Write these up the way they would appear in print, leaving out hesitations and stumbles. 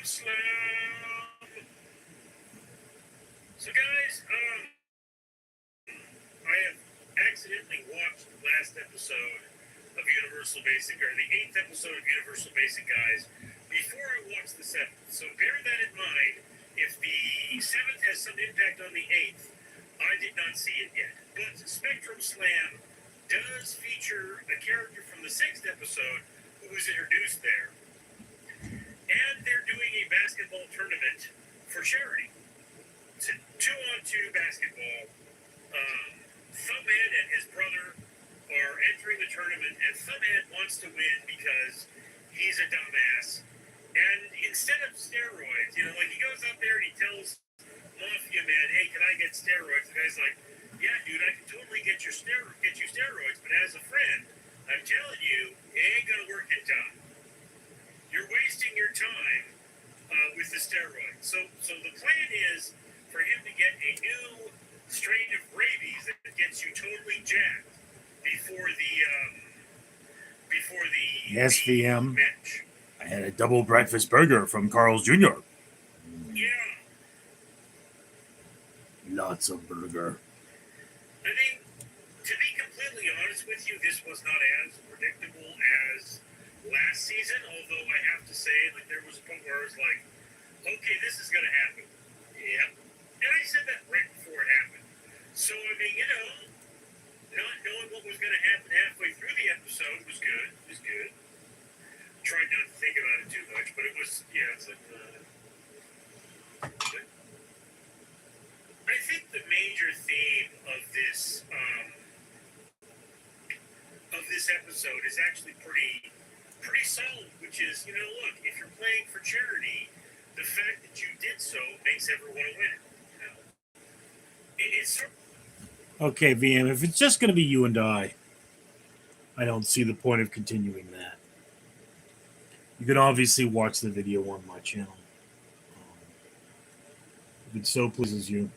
Slam. So, guys, I have accidentally watched the last episode of Universal Basic, or the 8th episode of Universal Basic, guys, before I watched the 7th. So, bear that in mind. If the 7th has some impact on the 8th, I did not see it yet. But Spectrum Slam does feature a character from the 6th episode who was introduced there. And they're doing a basketball tournament for charity. It's a 2-on-2 basketball. Thumbhead and his brother are entering the tournament, and Thumbhead wants to win because he's a dumbass. And instead of steroids, like he goes out there and he tells Mafia Man, "Hey, can I get steroids?" The guy's like, "Yeah, dude, I can totally get you steroids, but as a friend, I'm telling you, it ain't gonna work in time. You're wasting your time with the steroids." So the plan is for him to get a new strain of rabies that gets you totally jacked before the Yes, VM. match. I had a double breakfast burger from Carl's Jr. Yeah. Lots of burger. I mean, to be completely honest with you, this was not as predictable as last season, although I have to say, there was a point where I was like, okay, this is going to happen. Yeah. And I said that right before it happened. So, I mean, not knowing what was going to happen halfway through the episode was good. It was good. Tried not to think about it too much, but it was, it's like, but I think the major theme of this episode is actually pretty solid, which is, look, if you're playing for charity, the fact that you did so makes everyone a winner. It's Okay, VM, if it's just going to be you and I don't see the point of continuing that. You can obviously watch the video on my channel. If it so pleases you.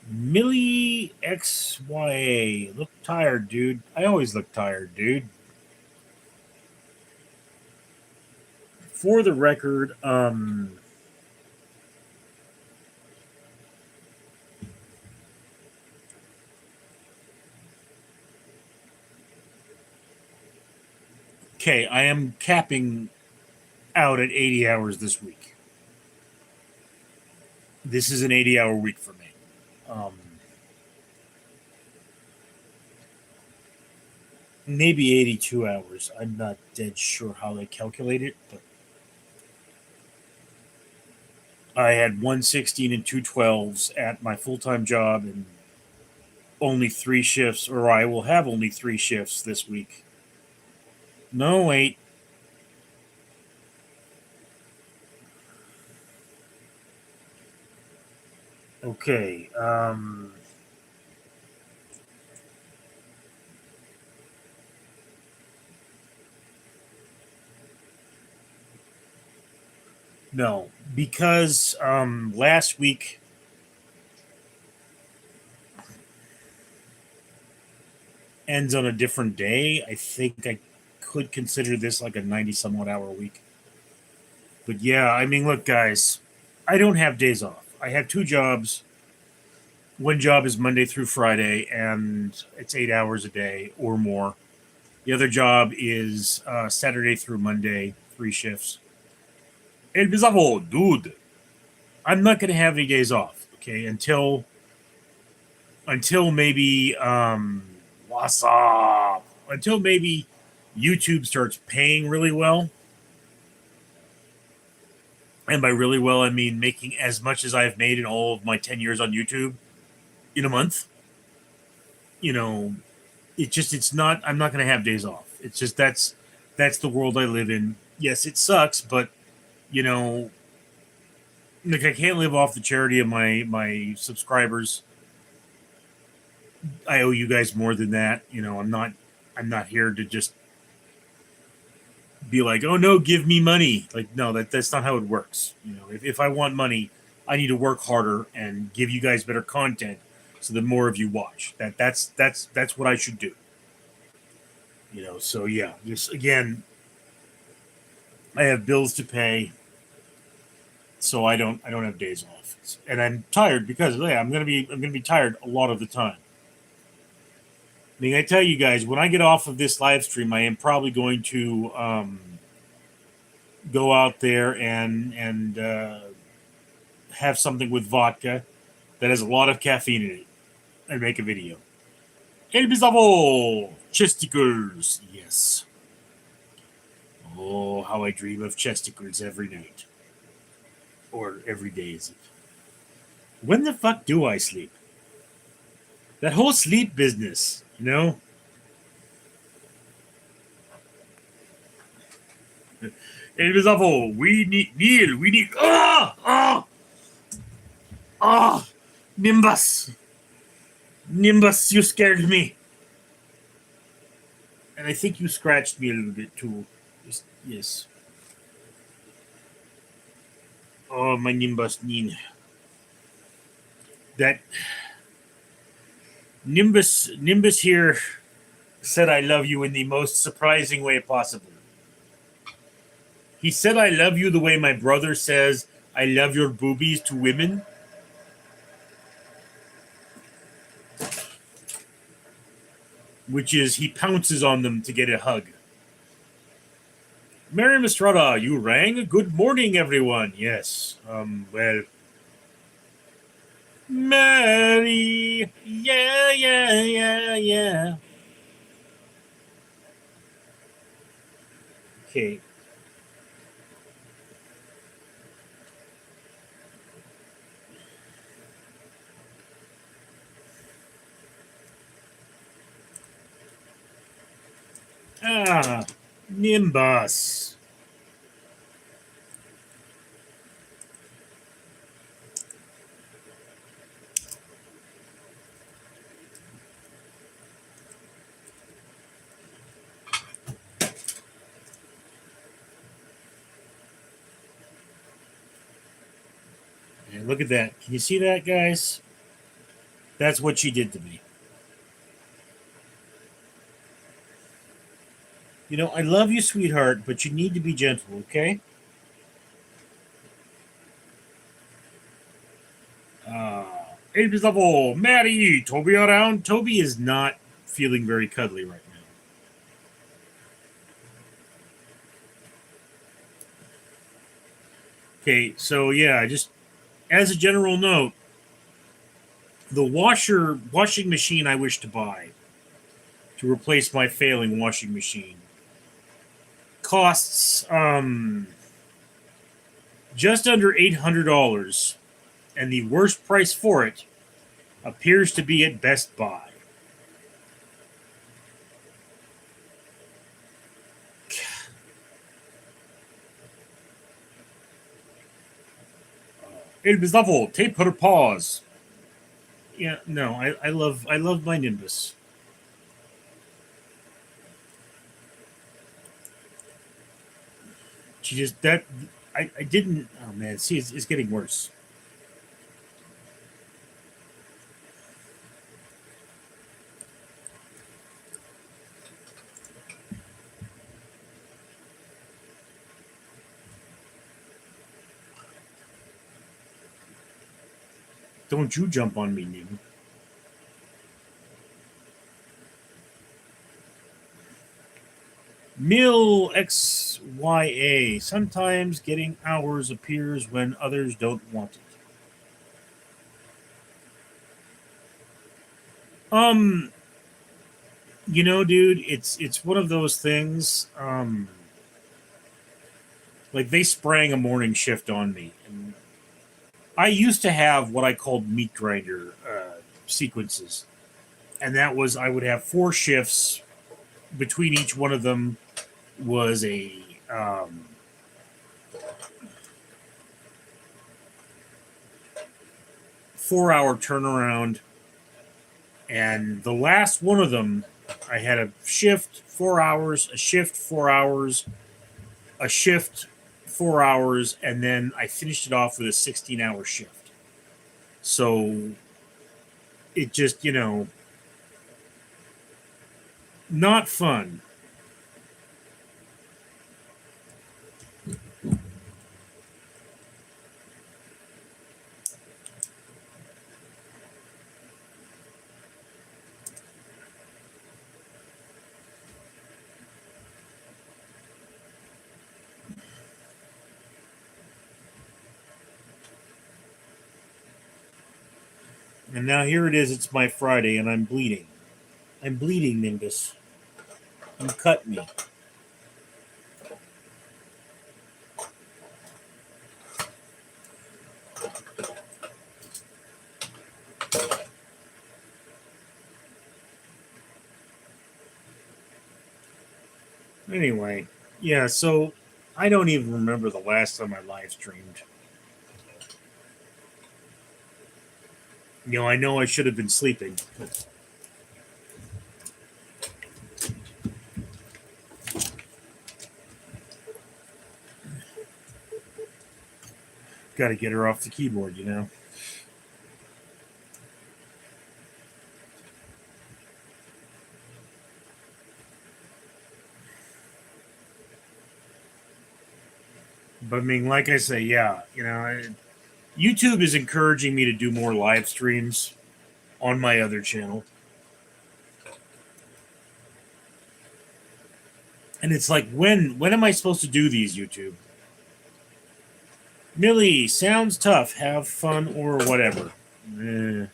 Millie XYA. Look tired, dude. I always look tired, dude. For the record, okay, I am capping out at 80 hours this week. This is an 80-hour week for me. Maybe 82 hours. I'm not dead sure how they calculate it, but I had 116 and 212s at my full-time job and only 3 shifts, or I will have only 3 shifts this week. No, wait. Okay, no, because last week ends on a different day. I think I could consider this like a 90-somewhat hour week. But yeah, I mean, look, guys, I don't have days off. I have 2 jobs. One job is Monday through Friday, and it's 8 hours a day or more. The other job is Saturday through Monday, 3 shifts. El bizarro, dude. I'm not going to have any days off, okay, until maybe what's up? Until maybe YouTube starts paying really well. And by really well, I mean making as much as I've made in all of my 10 years on YouTube in a month. It's not, I'm not going to have days off. It's just, that's the world I live in. Yes, it sucks, but, Like, I can't live off the charity of my subscribers. I owe you guys more than that. I'm not here to just be like, oh no, give me money. Like, no, that's not how it works. If I want money, I need to work harder and give you guys better content, so the more of you watch. That's what I should do. So yeah, just again, I have bills to pay, so I don't have days off, and I'm tired because yeah, I'm gonna be tired a lot of the time. I mean, I tell you guys, when I get off of this live stream, I am probably going to go out there and have something with vodka that has a lot of caffeine in it and make a video. El Bizarro! Chesticles! Yes. Oh, how I dream of chesticles every night. Or every day, is it? When the fuck do I sleep? That whole sleep business. El Bizarro, we need Neil, we need. Ah! Nimbus! Nimbus, you scared me. And I think you scratched me a little bit too. Yes. Oh, my Nimbus Nin. That Nimbus here said I love you in the most surprising way possible. He said I love you the way my brother says I love your boobies to women. Which is he pounces on them to get a hug. Mary Mistrada, you rang? Good morning, everyone. Yes. Well. Mary. Yeah, yeah, yeah, yeah. Okay. Nimbus. And look at that. Can you see that, guys? That's what she did to me. I love you, sweetheart, but you need to be gentle, okay? Ages of all. Maddie, Toby around. Toby is not feeling very cuddly right now. Okay, so yeah, just as a general note, the washing machine I wish to buy to replace my failing washing machine costs just under $800, and the worst price for it appears to be at Best Buy. El Bizarro, tape her paws. Yeah, no, I love my Nimbus. She just that I didn't. Oh man, see, it's getting worse. Don't you jump on me, Nim. Mill XYA. Sometimes getting hours appears when others don't want it. Dude, it's one of those things. Like they sprang a morning shift on me, and I used to have what I called meat grinder sequences, and that was I would have 4 shifts. Between each one of them was a 4-hour turnaround. And the last one of them, I had a shift 4 hours, a shift 4 hours, a shift 4 hours, and then I finished it off with a 16-hour shift. So it just, not fun. And now here it is, it's my Friday, and I'm bleeding. I'm bleeding, Nimbus. You cut me. Anyway, yeah, so I don't even remember the last time I live streamed. I know I should have been sleeping. Got to get her off the keyboard. But I mean, like I say, yeah, YouTube is encouraging me to do more live streams on my other channel. And it's like, when am I supposed to do these, YouTube? Millie, sounds tough. Have fun or whatever. Eh.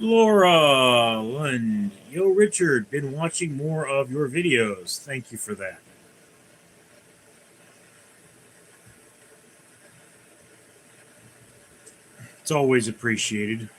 Laura Lund. Yo, Richard, been watching more of your videos. Thank you for that. It's always appreciated.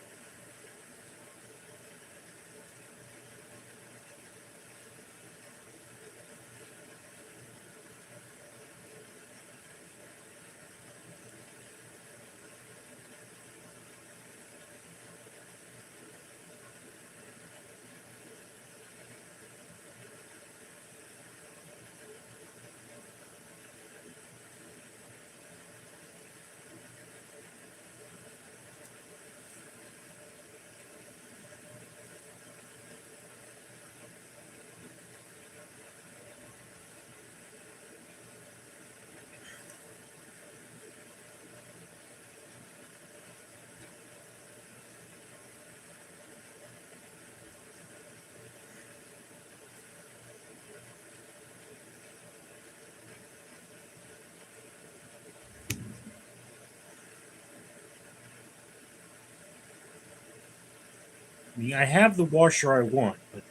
I mean, I have the washer I want, but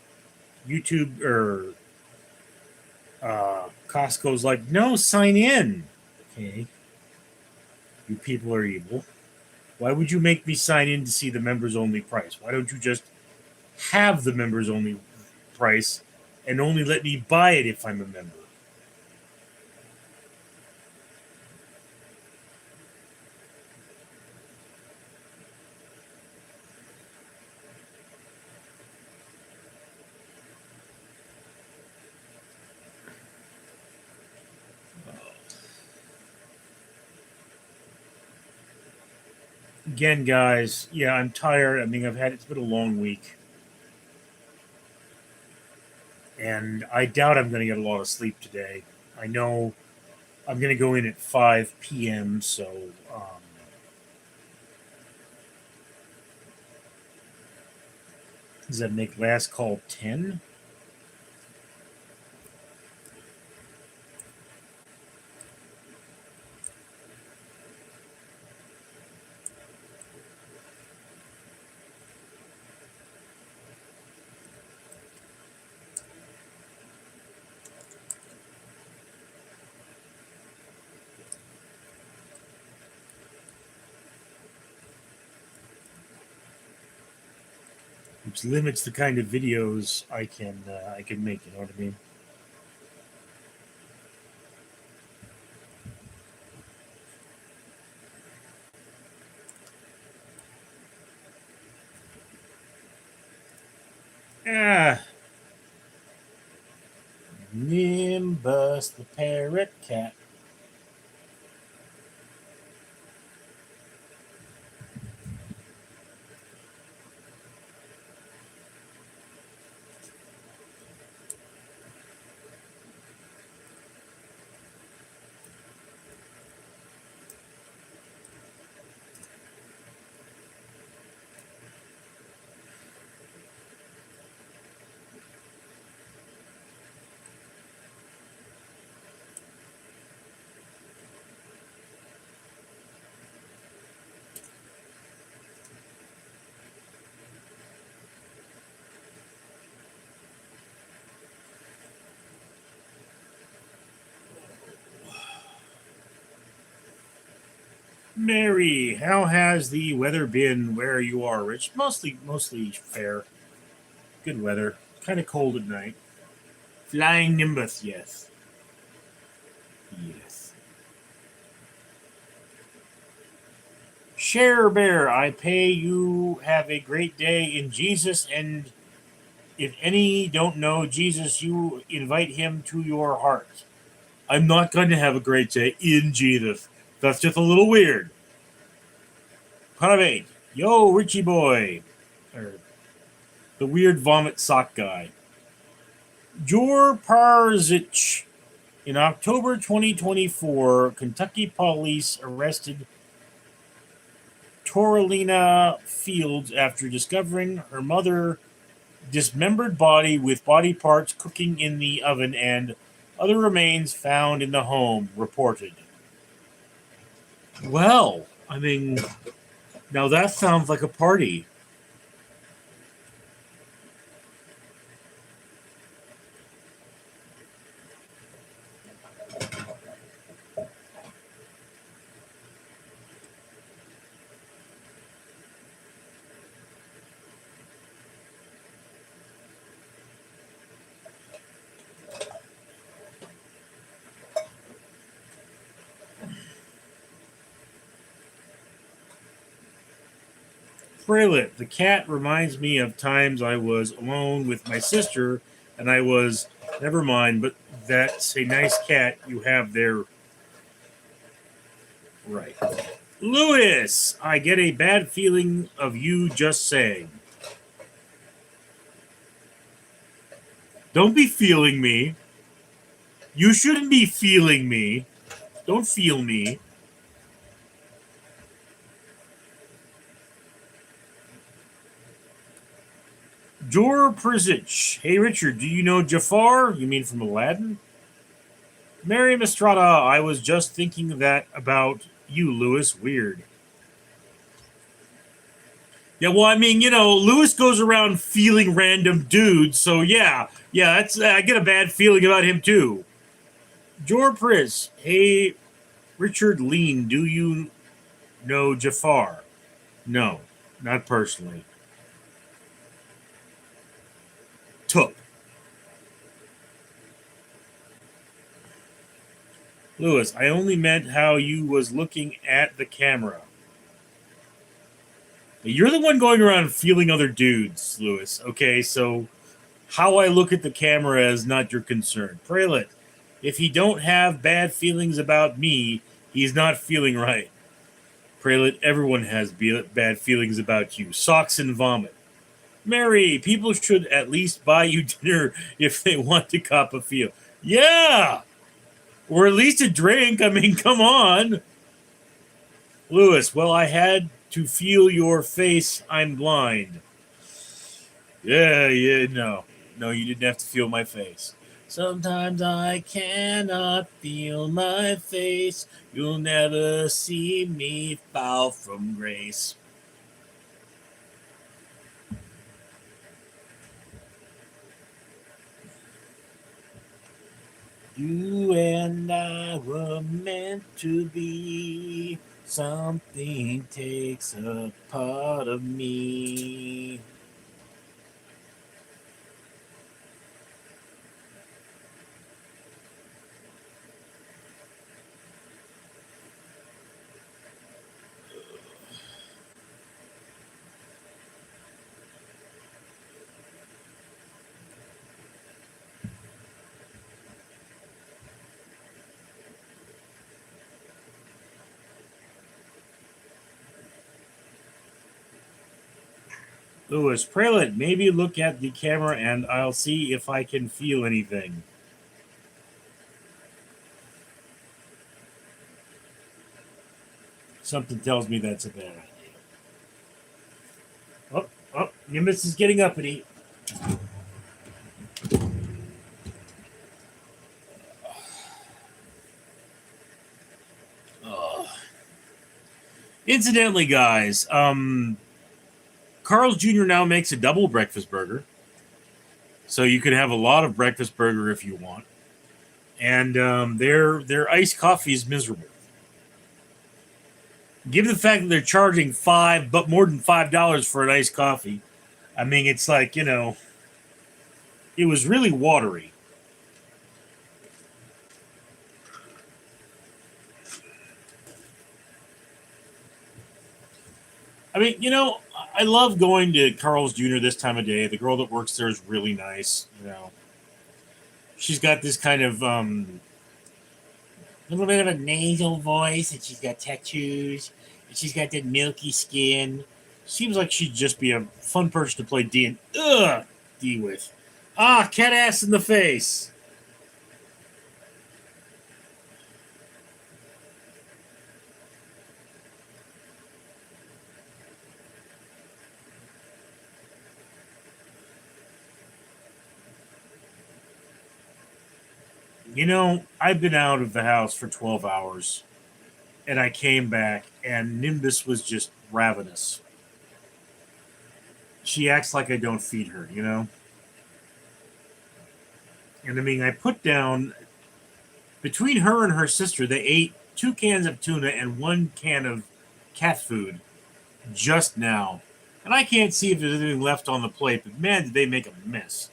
YouTube or Costco's like, no, sign in. Okay. You people are evil. Why would you make me sign in to see the members only price? Why don't you just have the members only price and only let me buy it if I'm a member? again, guys, yeah, I'm tired. I mean, it's been a long week. And I doubt I'm going to get a lot of sleep today. I know I'm going to go in at 5 p.m., so does that make last call 10? Which limits the kind of videos I can make. You know what I mean? Ah, Nimbus the parrot cat. Mary, how has the weather been where you are, Rich? Mostly fair. Good weather. Kind of cold at night. Flying Nimbus, yes. Yes. Share Bear, I pay you have a great day in Jesus, and if any don't know Jesus, you invite him to your heart. I'm not going to have a great day in Jesus. That's just a little weird. Private. Yo, Richie boy. Or the weird vomit sock guy. Jor Parzic. In October 2024, Kentucky police arrested Toralina Fields after discovering her mother dismembered body with body parts cooking in the oven and other remains found in the home, reported. Well, I mean, now that sounds like a party. Fraylet, the cat reminds me of times I was alone with my sister and I was, never mind, but that's a nice cat you have there. Right. Lewis, I get a bad feeling of you just saying. Don't be feeling me. You shouldn't be feeling me. Don't feel me. Jor Prizic. Hey, Richard, do you know Jafar? You mean from Aladdin? Mary Mistrata, I was just thinking that about you, Lewis. Weird. Yeah, well, I mean, Lewis goes around feeling random dudes, so yeah, that's I get a bad feeling about him too. Jor Priz, hey, Richard Lean, do you know Jafar? No, not personally. Took. Lewis, I only meant how you was looking at the camera. You're the one going around feeling other dudes, Lewis. Okay, so how I look at the camera is not your concern. Prelit, if he don't have bad feelings about me, he's not feeling right. Prelit, everyone has bad feelings about you. Socks and vomit. Mary, people should at least buy you dinner if they want to cop a feel. Yeah! Or at least a drink. I mean, come on. Lewis, well, I had to feel your face. I'm blind. Yeah, no. No, you didn't have to feel my face. Sometimes I cannot feel my face. You'll never see me fall from grace. You and I were meant to be. Something takes a part of me. Lewis, Prelit, maybe look at the camera and I'll see if I can feel anything. Something tells me that's a bad idea. Nimbus is getting uppity. Incidentally, guys, Carl's Jr. now makes a double breakfast burger. So you can have a lot of breakfast burger if you want. And their iced coffee is miserable. Given the fact that they're charging more than $5 for an iced coffee, I mean, it's like, it was really watery. I mean, I love going to Carl's Jr. this time of day. The girl that works there is really nice. She's got this kind of little bit of a nasal voice, and she's got tattoos, and she's got that milky skin. Seems like she'd just be a fun person to play D with. Cat ass in the face. I've been out of the house for 12 hours, and I came back, and Nimbus was just ravenous. She acts like I don't feed her, And I mean, I put down, between her and her sister, they ate 2 cans of tuna and 1 can of cat food just now. And I can't see if there's anything left on the plate, but man, did they make a mess.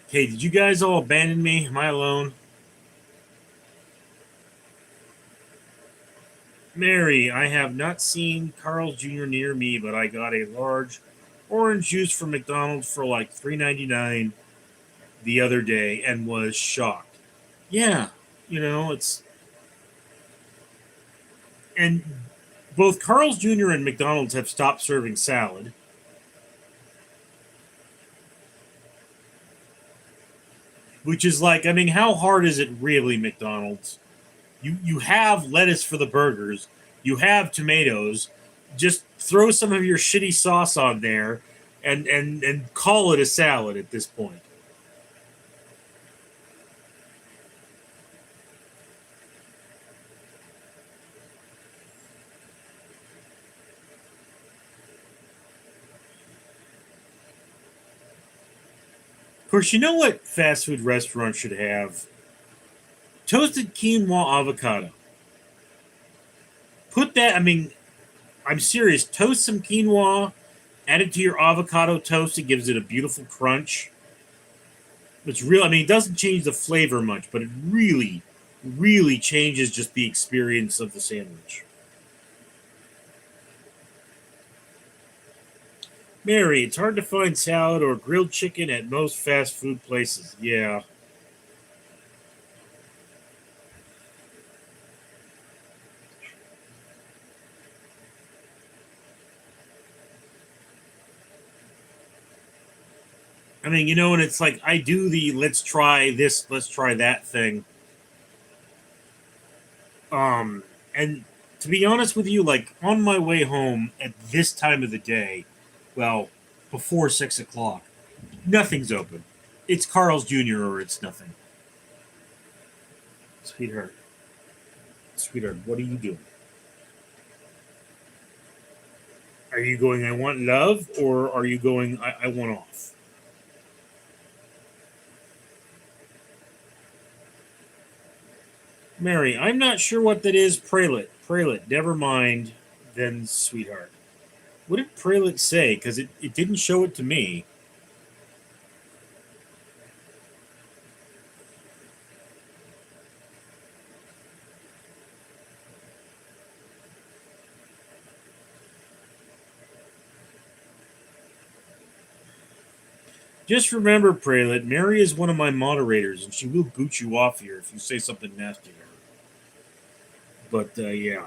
Okay, did you guys all abandon me? Am I alone? Mary, I have not seen Carl's Jr. near me, but I got a large orange juice from McDonald's for like $3.99 the other day and was shocked. Yeah, it's. And both Carl's Jr. and McDonald's have stopped serving salad. Which is like, I mean, how hard is it really, McDonald's? You have lettuce for the burgers. You have tomatoes. Just throw some of your shitty sauce on there and call it a salad at this point. Of course, you know what fast food restaurants should have? Toasted quinoa avocado. Put that, I mean, I'm serious. Toast some quinoa, add it to your avocado toast. It gives it a beautiful crunch. It's real. I mean, it doesn't change the flavor much, but it really, really changes just the experience of the sandwich. Mary, it's hard to find salad or grilled chicken at most fast food places. Yeah. I mean, and it's like I do the let's try this, let's try that thing. And to be honest with you, like on my way home at this time of the day, well, before 6 o'clock, nothing's open. It's Carl's Jr. or it's nothing. Sweetheart, sweetheart, what are you doing? Are you going, I want love, or are you going, I want off? Mary, I'm not sure what that is. Prelit. Prelit. Never mind, then, sweetheart. What did Prelit say? Because it didn't show it to me. Just remember, Prelit, Mary is one of my moderators, and she will boot you off here if you say something nasty to her. But, yeah.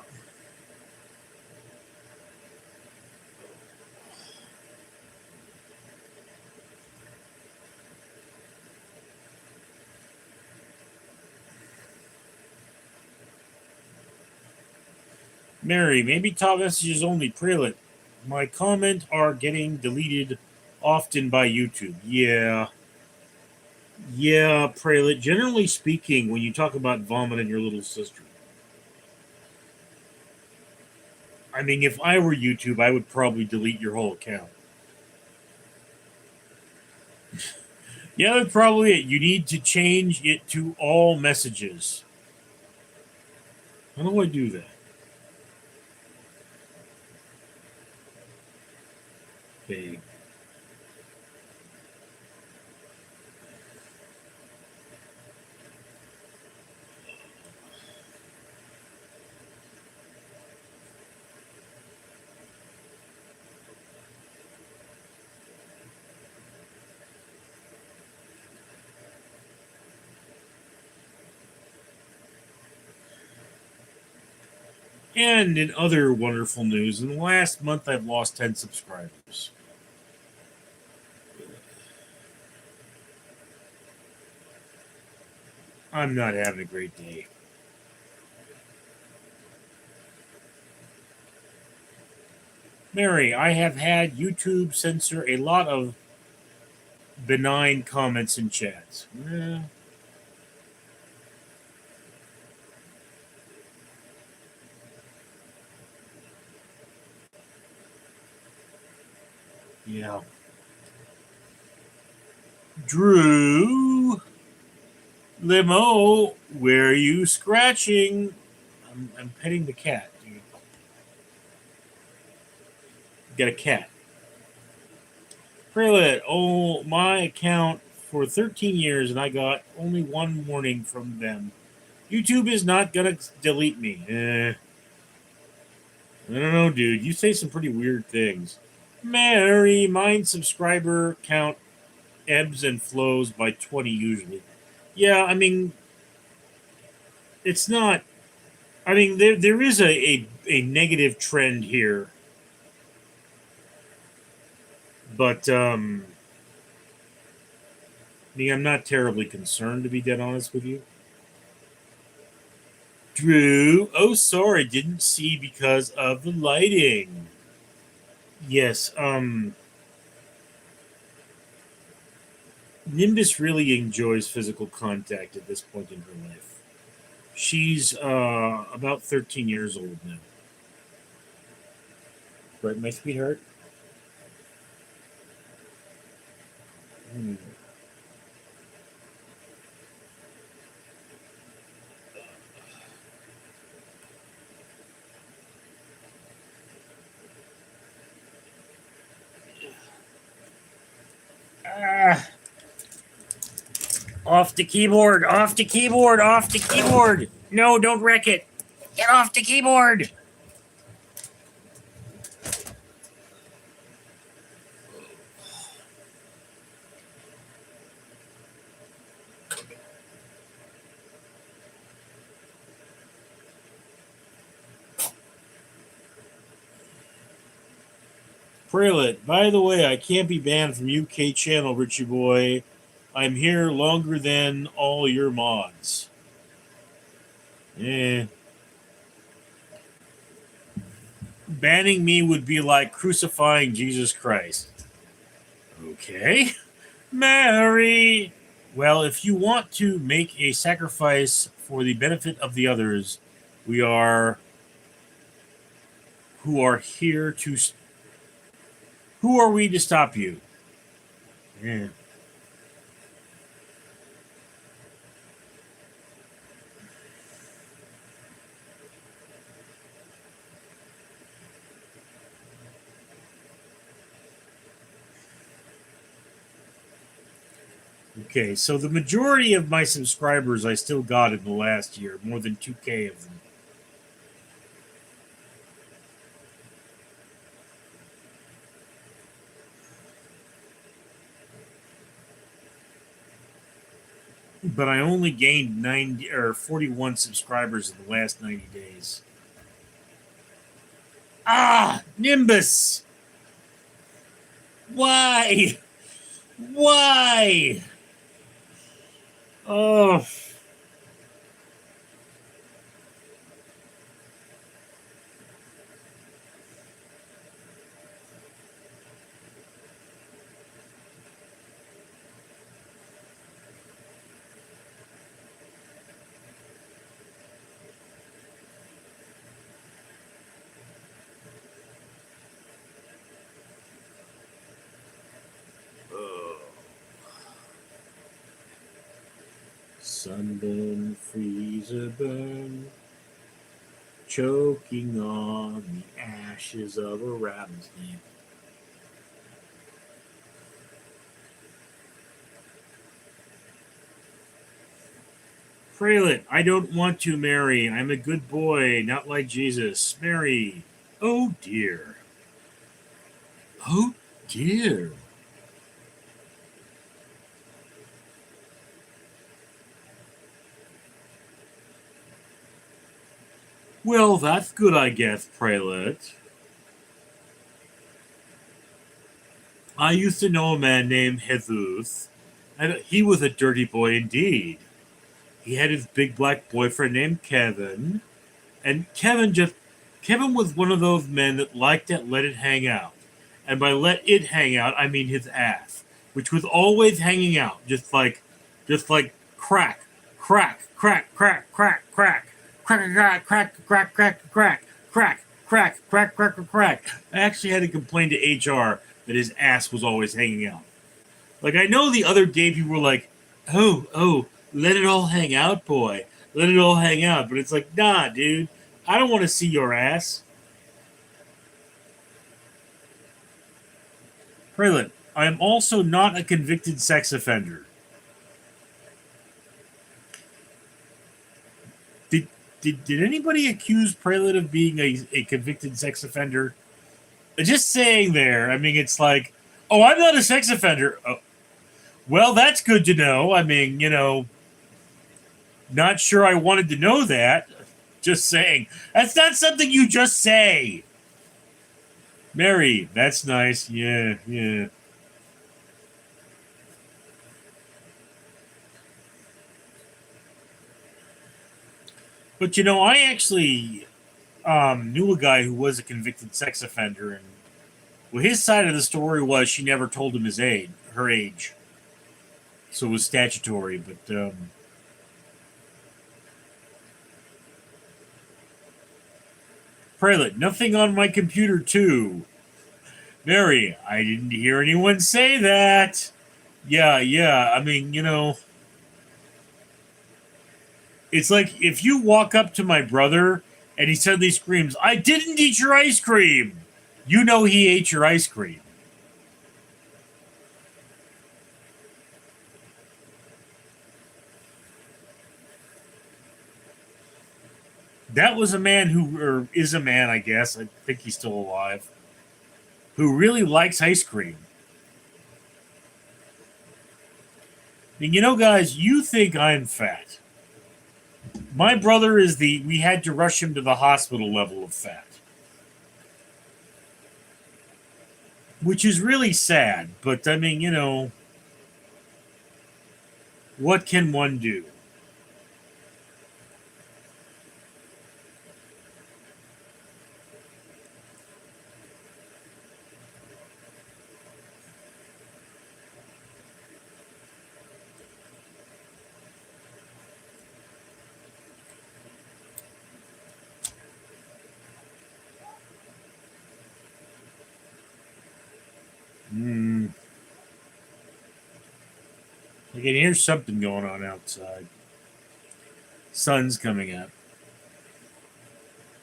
Mary, maybe top messages only. Prelit. My comment are getting deleted often by YouTube. Yeah. Yeah, Prelit. Generally speaking, when you talk about vomiting your little sister, I mean, if I were YouTube, I would probably delete your whole account. Yeah, that's probably it. You need to change it to all messages. How do I do that? Okay. And in other wonderful news, in the last month, I've lost 10 subscribers. I'm not having a great day. Mary, I have had YouTube censor a lot of benign comments in chats. Yeah. Drew Limo, where are you scratching? I'm petting the cat, dude. Got a cat. Prelit, oh, my account for 13 years, and I got only one warning from them. YouTube is not gonna delete me. I don't know, dude. You say some pretty weird things. Mary, mine subscriber count ebbs and flows by 20 usually. Yeah, I mean, it's not. I mean, there is a negative trend here, but I mean, I'm not terribly concerned, to be dead honest with you. Drew, oh, sorry, didn't see because of the lighting. Yes, Nimbus really enjoys physical contact at this point in her life. She's about 13 years old now. Right, my sweetheart? Hmm. Ah, Off the keyboard! Off the keyboard! Off the keyboard! No, don't wreck it! Get off the keyboard! Prelit, by the way, I can't be banned from UK channel, Richie boy. I'm here longer than all your mods. Banning me would be like crucifying Jesus Christ. Okay. Mary! Well, if you want to make a sacrifice for the benefit of the others, we are who are here to. Who are we to stop you? Yeah. Okay, so the majority of my subscribers I still got in the last year, more than 2K of them. But I only gained 90 or 41 subscribers in the last 90 days. Ah, Nimbus! Why? Why? Oh. Sunburn, freezer burn, choking on the ashes of a rattlesnake. Freelet, I don't want to marry. I'm a good boy, not like Jesus. Mary. Oh dear. Oh dear. Well, that's good, I guess, Prelet. I used to know a man named Jesus, and he was a dirty boy indeed. He had his big black boyfriend named Kevin, and Kevin was one of those men that liked to let it hang out. And by let it hang out, I mean his ass, which was always hanging out, just like crack, crack, crack, crack, crack, crack, crack, crack, crack, crack, crack, crack, crack, crack, crack, crack, crack. I actually had to complain to HR that his ass was always hanging out. Like, I know the other day people were like, oh, let it all hang out, boy. Let it all hang out. But it's like, nah, dude. I don't want to see your ass. Prelit, I am also not a convicted sex offender. Did anybody accuse Prelit of being a convicted sex offender? Just saying there. I mean, it's like, oh, I'm not a sex offender. Oh, well, that's good to know. I mean, not sure I wanted to know that. Just saying. That's not something you just say. Mary, that's nice. Yeah. But I actually knew a guy who was a convicted sex offender, and well, his side of the story was she never told him her age, so it was statutory. But Prelit, nothing on my computer too. Mary, I didn't hear anyone say that. Yeah. I mean, it's like if you walk up to my brother and he suddenly screams, "I didn't eat your ice cream," you know he ate your ice cream. That was a man who, or is a man, I guess. I think he's still alive, who really likes ice cream. And you know, guys, you think I'm fat. My brother is we had to rush him to the hospital level of fat. Which is really sad, but I mean, what can one do? Hmm. I can hear something going on outside. Sun's coming up.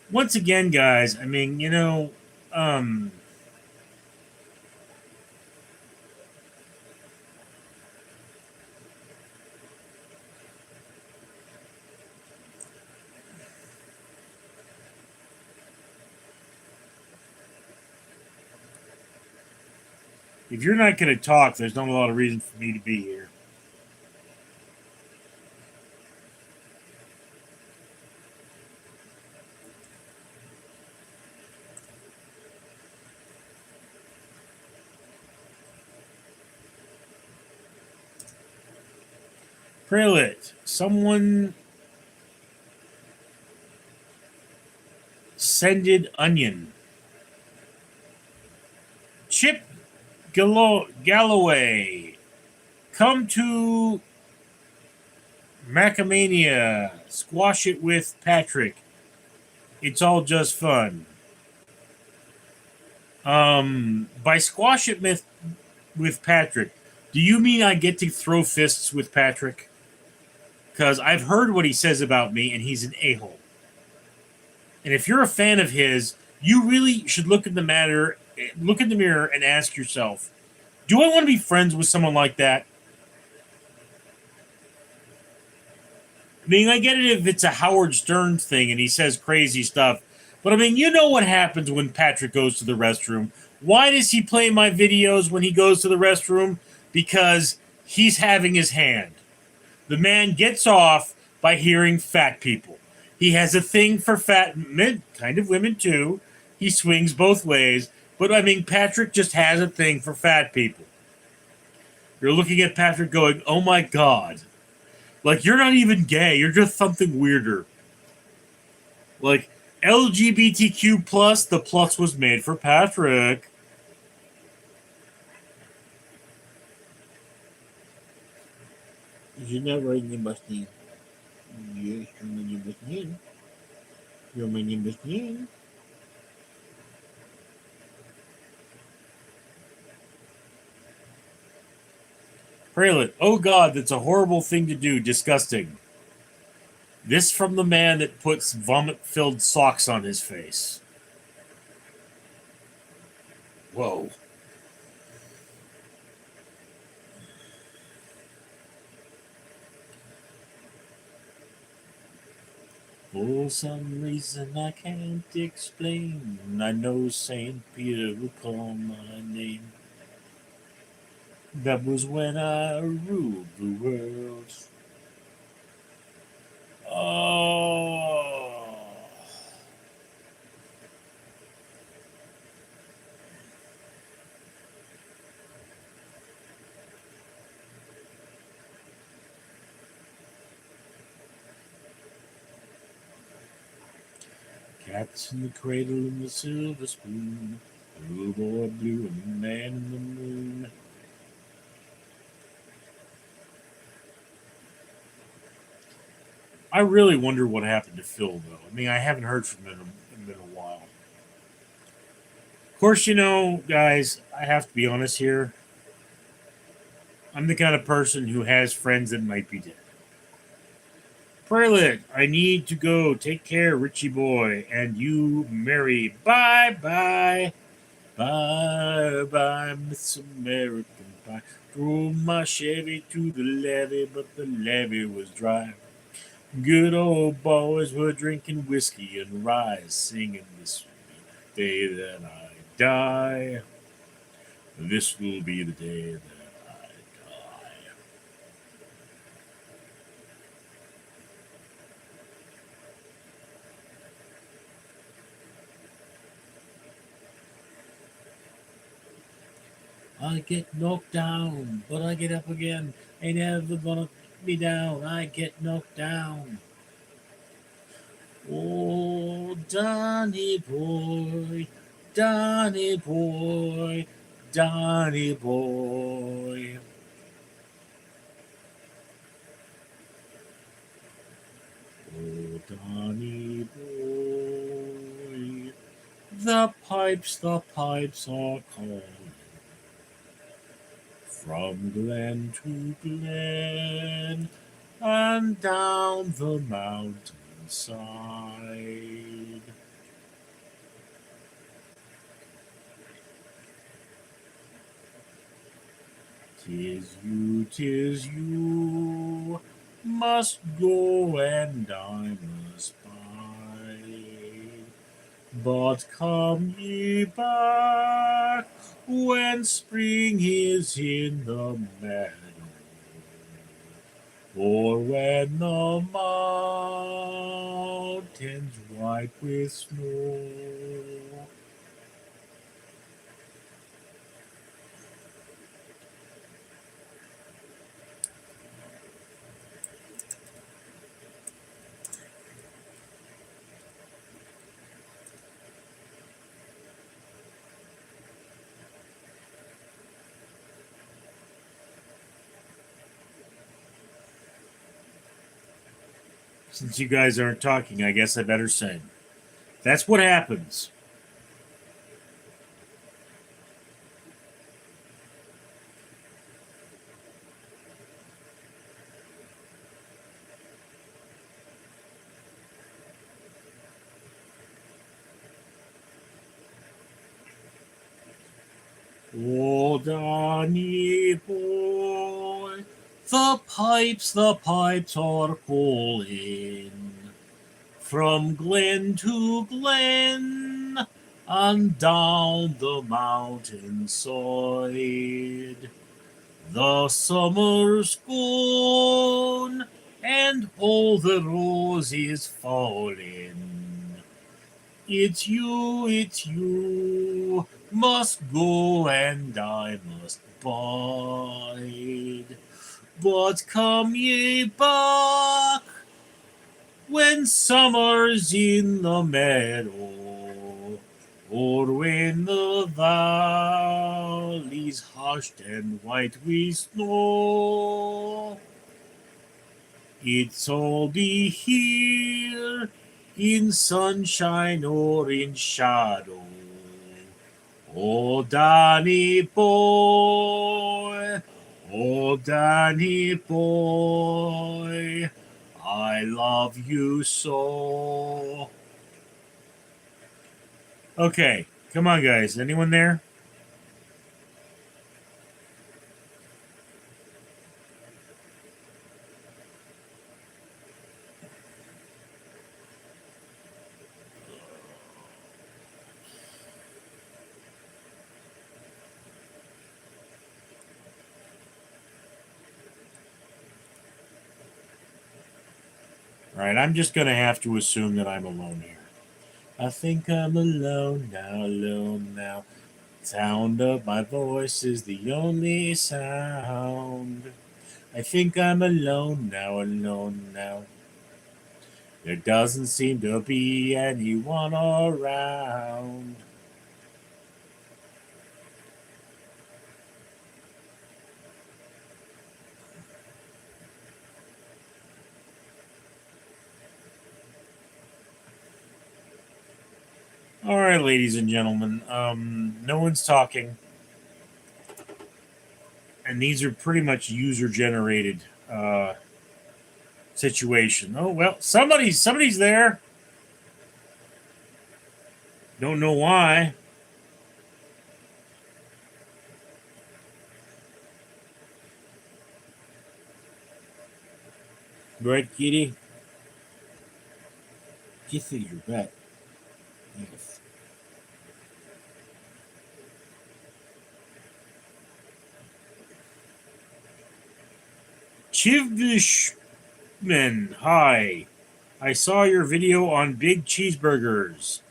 Once again, guys, I mean, um, if you're not going to talk, there's not a lot of reason for me to be here. Prelit, someone sended onion. Chip Galloway, come to Macamania. Squash it with Patrick. It's all just fun. By squash it with Patrick, do you mean I get to throw fists with Patrick? Because I've heard what he says about me, and he's an a-hole. And if you're a fan of his, you really should look in the mirror and ask yourself, do I want to be friends with someone like that? I mean, I get it if it's a Howard Stern thing and he says crazy stuff. But I mean, you know what happens when Patrick goes to the restroom. Why does he play my videos when he goes to the restroom? Because he's having his hand. The man gets off by hearing fat people. He has a thing for fat men, kind of women too. He swings both ways. But I mean, Patrick just has a thing for fat people. You're looking at Patrick going, oh my God. Like, you're not even gay. You're just something weirder. Like, LGBTQ plus, the plus was made for Patrick. You're not right in my name. Yes, you're my name. You're my name. Prelude. Oh God, that's a horrible thing to do. Disgusting. This from the man that puts vomit-filled socks on his face. Whoa. For some reason I can't explain, I know St. Peter will call my name. That was when I ruled the world. Oh. Cats in the cradle and the silver spoon, blue boy blue and the man in the moon. I really wonder what happened to Phil, though. I mean, I haven't heard from him in a while. Of course, guys, I have to be honest here. I'm the kind of person who has friends that might be dead. Prelude, I need to go. Take care, Richie boy. And you, Mary. Bye, bye. Bye, bye, Miss American Pie. Drove my Chevy to the levee, but the levee was dry. Good old boys were drinking whiskey and rye, singing this will be the day that I die. This will be the day that I die. I get knocked down, but I get up again. Ain't never gonna get me down. I get knocked down. Oh, Donny boy, Donny boy, Donny boy. Oh, Donny boy. The pipes are calling from glen to glen and down the mountainside. 'Tis you, must go and I must bide. But come ye back when spring is in the meadow, or when the mountains white with snow. Since you guys aren't talking, I guess I better sing. That's what happens. Oh, Danny boy, the pipes are calling from glen to glen and down the mountainside. The summer's gone and all the roses falling. It's you, must go and I must bide. But come ye back when summer's in the meadow, or when the valley's hushed and white with snow. It's all be here in sunshine or in shadow. Oh, Danny boy, oh, Danny boy, I love you so. Okay, come on, guys. Anyone there? All right, I'm just going to have to assume that I'm alone here. I think I'm alone now, alone now. Sound of my voice is the only sound. I think I'm alone now, alone now. There doesn't seem to be anyone around. All right, ladies and gentlemen, no one's talking, and these are pretty much user-generated situation. Oh well, somebody's there. Don't know why. Right, Kitty? This is your bet. Yes. Chivishman, hi. I saw your video on big cheeseburgers.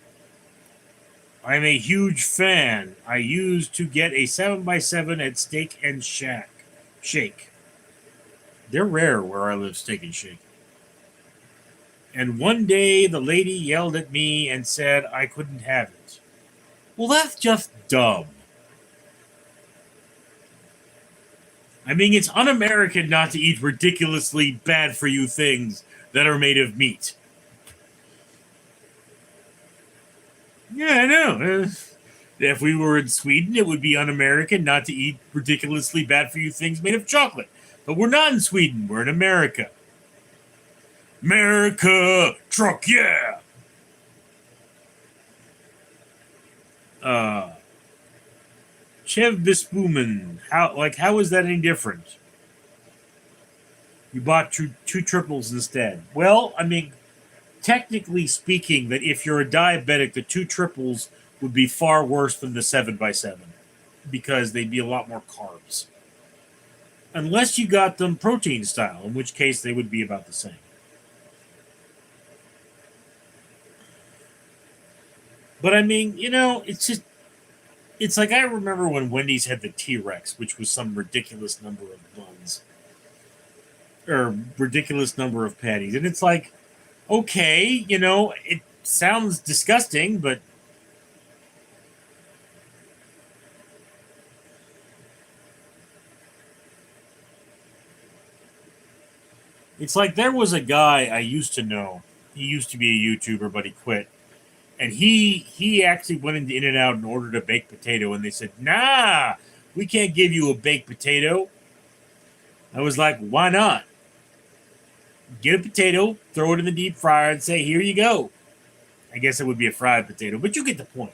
I'm a huge fan. I used to get a 7x7 at Steak and Shake. They're rare where I live, Steak and Shake. And one day the lady yelled at me and said I couldn't have it. Well, that's just dumb. I mean, it's un-American not to eat ridiculously bad for you things that are made of meat. Yeah, I know. If we were in Sweden, it would be un-American not to eat ridiculously bad for you things made of chocolate. But we're not in Sweden. We're in America. America! Truck, yeah! Chev Bispuman. How is that any different? You bought two triples instead. Well, I mean, technically speaking, that if you're a diabetic, the two triples would be far worse than the 7x7 because they'd be a lot more carbs. Unless you got them protein style, in which case they would be about the same. But I mean, it's like I remember when Wendy's had the T-Rex, which was some ridiculous number of buns. Or ridiculous number of patties. And it's like, okay, it sounds disgusting, but it's like there was a guy I used to know. He used to be a YouTuber, but he quit. And he actually went into In-N-Out and ordered a baked potato, and they said, nah, we can't give you a baked potato. I was like, why not? Get a potato, throw it in the deep fryer, and say, here you go. I guess it would be a fried potato, but you get the point.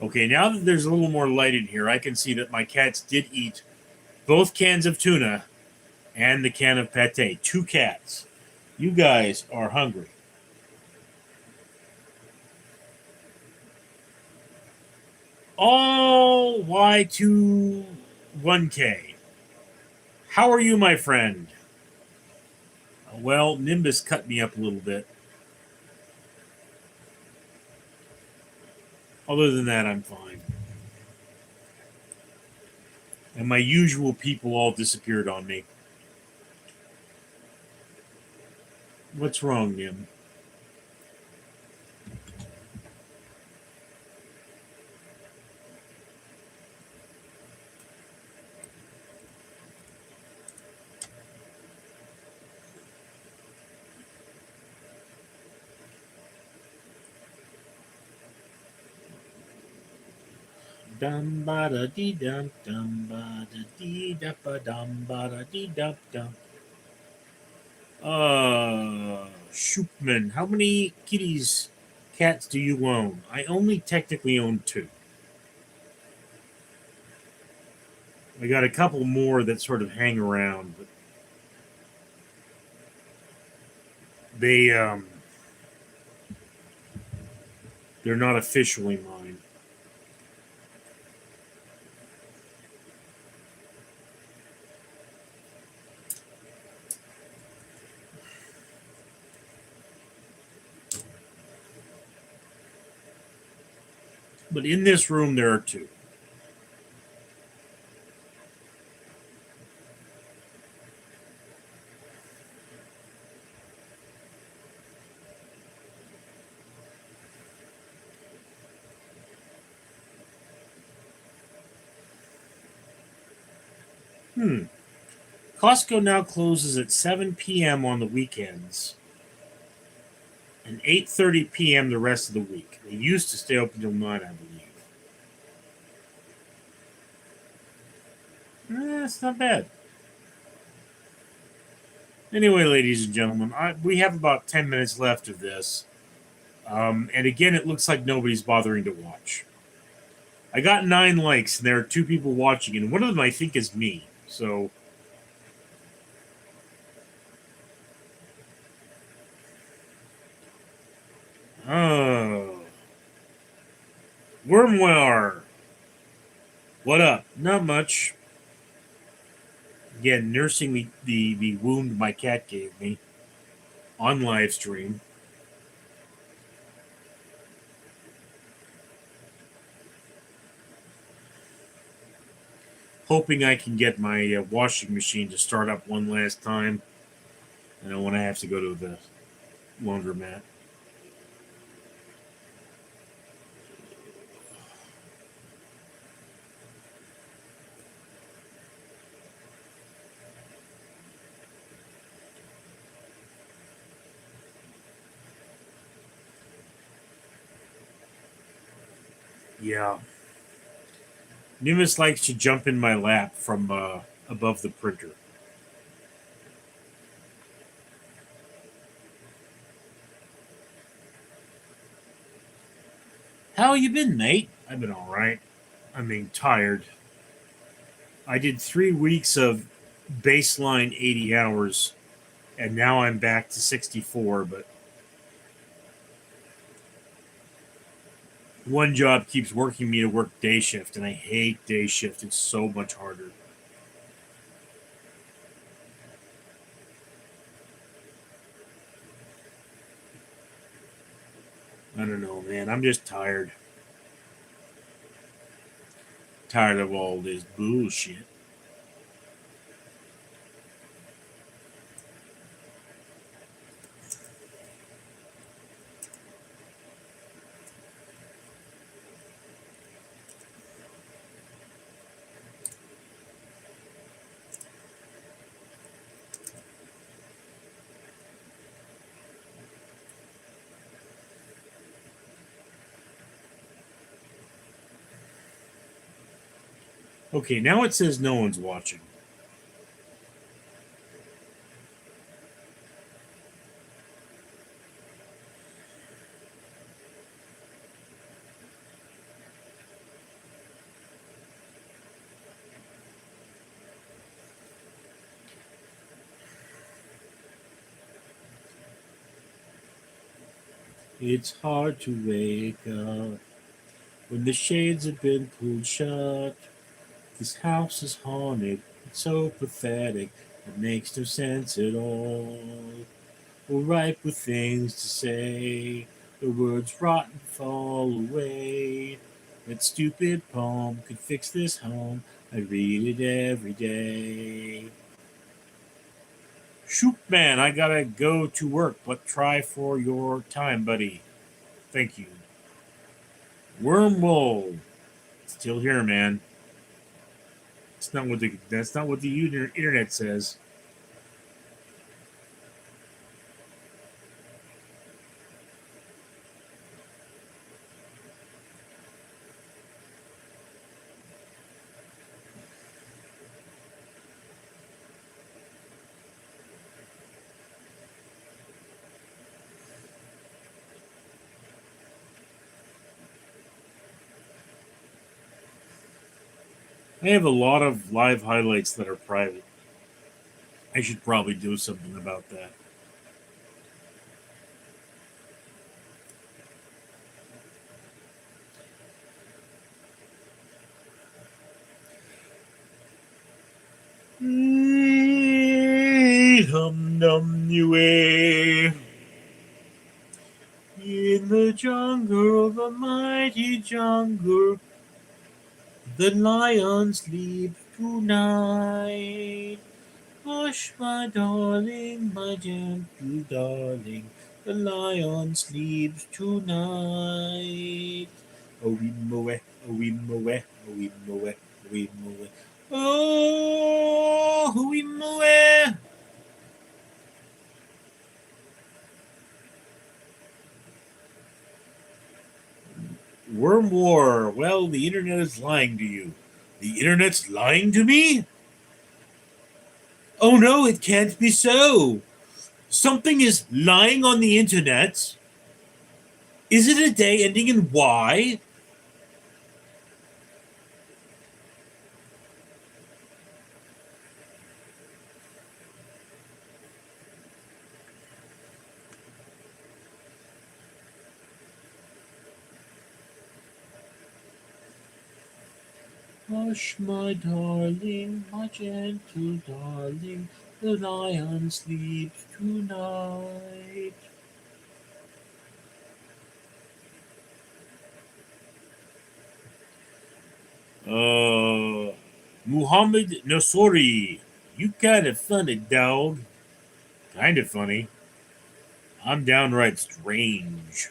Okay, now that there's a little more light in here, I can see that my cats did eat both cans of tuna and the can of pate. 2 cats. You guys are hungry. All Y21K. How are you, my friend? Well, Nimbus cut me up a little bit. Other than that, I'm fine. And my usual people all disappeared on me. What's wrong, Nim? Dum ba da dee dum dum ba da dee da ba dum ba da dee dum dum. Shoopman, how many cats do you own? I only technically own 2. I got a couple more that sort of hang around, but they're not officially mine. But in this room, there are 2. Costco now closes at 7 p.m. on the weekends and 8:30 p.m. the rest of the week. They used to stay open till 9, I believe. That's not bad. Anyway, ladies and gentlemen, we have about 10 minutes left of this. And again, it looks like nobody's bothering to watch. I got 9 likes, and there are 2 people watching, and one of them I think is me. So, oh, Wormware, what up? Not much. Again, nursing the wound my cat gave me on live stream. Hoping I can get my washing machine to start up one last time. I don't want to have to go to the laundromat. Yeah. Nimbus likes to jump in my lap from above the printer. How you been, mate? I've been all right. I mean, tired. I did 3 weeks of baseline 80 hours, and now I'm back to 64. But one job keeps working me to work day shift, and I hate day shift. It's so much harder. I don't know, man. I'm just tired. Tired of all this bullshit. Okay, now it says no one's watching. It's hard to wake up when the shades have been pulled shut. This house is haunted. It's so pathetic. It makes no sense at all. We're ripe with things to say. The words rot and fall away. That stupid poem could fix this home. I read it every day. Shoot, man, I gotta go to work, but try for your time, buddy. Thank you. Wormwold. Still here, man. That's not what the internet says. I have a lot of live highlights that are private. I should probably do something about that. Hum dum way. In the jungle, the mighty jungle, the lion sleeps tonight. Hush, my darling, my gentle darling, the lion sleeps tonight. Oh, we moe, oh, we moe, oh, we moe, oh, we moe. Oh, we moe. Worm War. Well, the internet is lying to you. The internet's lying to me? Oh no, it can't be so. Something is lying on the internet. Is it a day ending in Y? Hush, my darling, my gentle darling, the lion sleeps tonight. Muhammad Nasori, you kind of funny, dog. Kind of funny. I'm downright strange.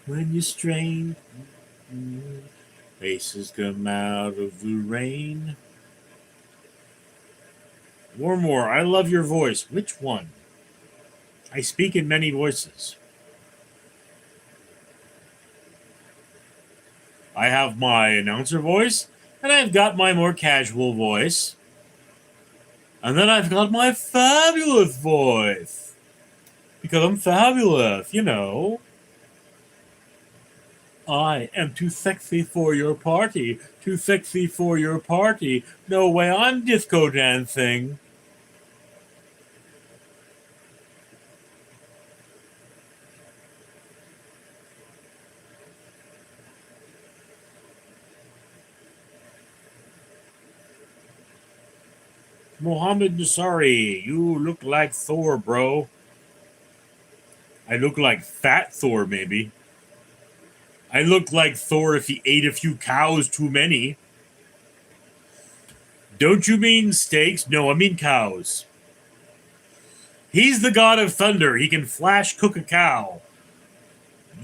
When you strain, faces come out of the rain. One more. I love your voice. Which one? I speak in many voices. I have my announcer voice, and I've got my more casual voice, and then I've got my fabulous voice. Because I'm fabulous, you know. I am too sexy for your party. Too sexy for your party. No way I'm disco dancing. Mohammed Nasari, you look like Thor, bro. I look like Fat Thor, maybe. I look like Thor if he ate a few cows too many. Don't you mean steaks? No, I mean cows. He's the god of thunder. He can flash cook a cow.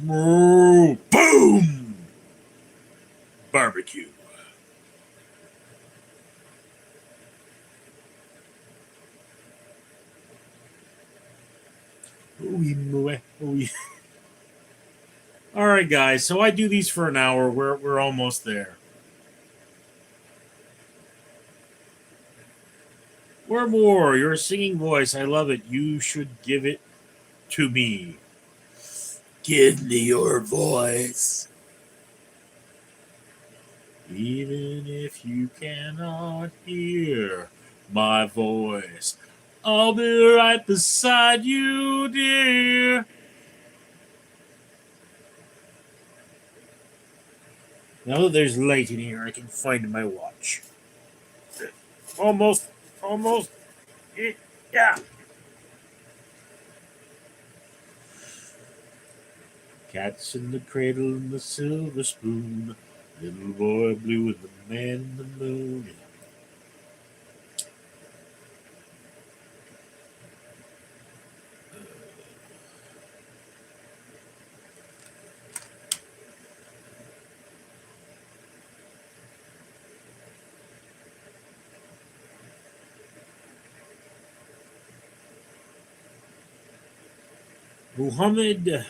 Boom! Barbecue. All right, guys. So I do these for an hour. We're almost there. Or more. Your singing voice. I love it. You should give it to me. Give me your voice. Even if you cannot hear my voice, I'll be right beside you, dear. Now that there's light in here, I can find my watch. Almost. Yeah. Cats in the cradle and the silver spoon. Little boy blue and the man in the moon. Muhammad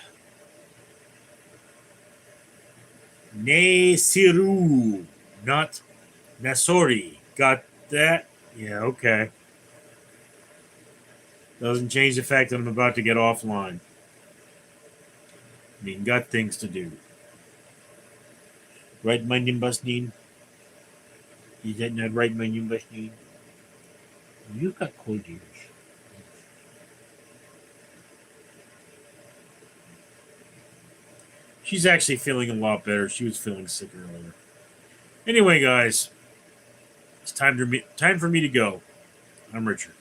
Nasiru, not Nasori. Got that? Yeah, okay. Doesn't change the fact that I'm about to get offline. I mean, got things to do. Right, my Nimbusnine? Is that not right, my Nimbusnine? You've got cold ears. She's actually feeling a lot better. She was feeling sick earlier. Anyway, guys, it's time for me to go. I'm Richard.